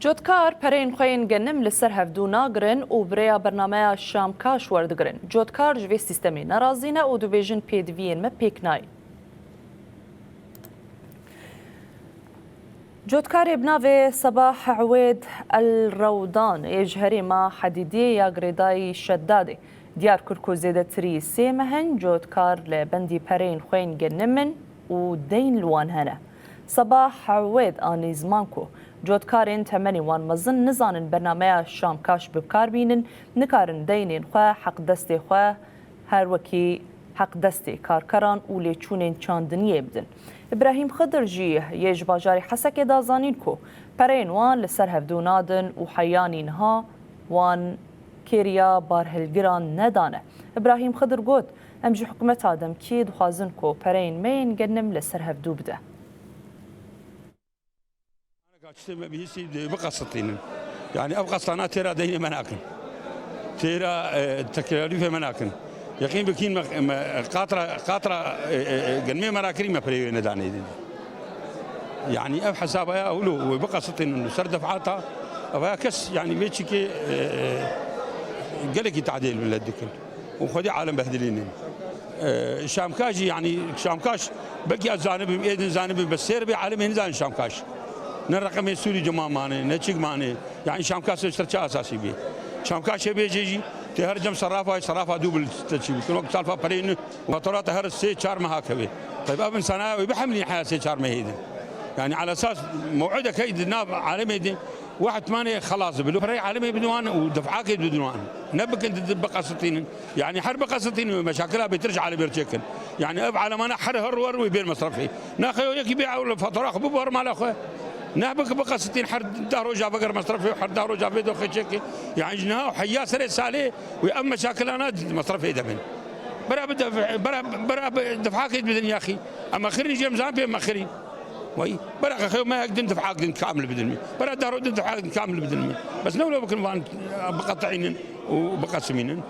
جودکار پرین خوین گنم لسر هفدو ناگرن و بریا برنامه شام کاش وردگرن. جودکار جوی سیستمی نرازینه و دویژن پیدوین ما پیکنای. جودکار ابناوی صباح عوید الرودان يجهري ما حديدية يا غريداي شدادي ديار كركو زيدة تري سيمهن جودكار لبندي بارين خوين جنمن ودين لوان هنا صباح عويد آني زمانكو جودكارين تمني وان مزن نزانن برنامه شام كاش ببكار بينن نكارن دينين خواه حق دستي خواه هر وكي حق دستي كاركران ولي چونين چاندنية بدن إبراهيم خضر جيه يج باجاري حسك دازانين كو برين وان لسر هفدو نادن وحيانين ها وان كيريا بارهلگران ندانه إبراهيم خضر قوت امجي حكومة آدم كي دخازن كو برين مين قنم لسر هفدو بده أنا بيسي بقصتين يعني أبقى صناعة ترى دين مناكن ترى تكلفة مناكن يقين بكين قاطرة جنمي مراكري ما بريء نداني يعني أب حسابها أولو وبقى صتين إنه سر دفعاتها أبغى كس يعني بيتشكي قالك تعديل من الدكان وخدي عالم بهدلين شامكاش يعني شامكاش بقي الزانب بإيدن زانب بس سير بعالم إنزان شامكاش نرقم السوري جماعة مانه نتشيك مانه يعني شامكاش اشترى أساسي بيه شامكاش بيجي تهرجم صرافة دوبل تشيل كل وقت سالفة برين وفاتورات هر سي شهر مهاكبه طيب ابن سنة وبحملين حياة سي شهر مهيدا يعني على أساس موعده كيد الناب عالمي دي واحد ثمانية خلاص بلو فري عالمي بدوان ودفعاك بدوان نبك انت تبقى قسطين يعني حرب قسطين مشاكلها بترجع على بيرتشكن يعني اب على ما نحر هرور ويبين مصرفي ناخذ يك يبيعوا الفاتورات ببور مال اخوه نهبك بقى 60 حر دارو جاب بقر مصرفي وحر دارو جاب يدو خشكي يعني جناه وحيا سري سالي ويأم مشاكل انا مصرفي دمن برا دفعاك بدن يا اخي اما خري جيم زامبي اما خري وي برا اخي ما يقدر دفعاك كامل بدن برا دارو دفعاك كامل بدن بس نولو بكن بقطعين وبقسمين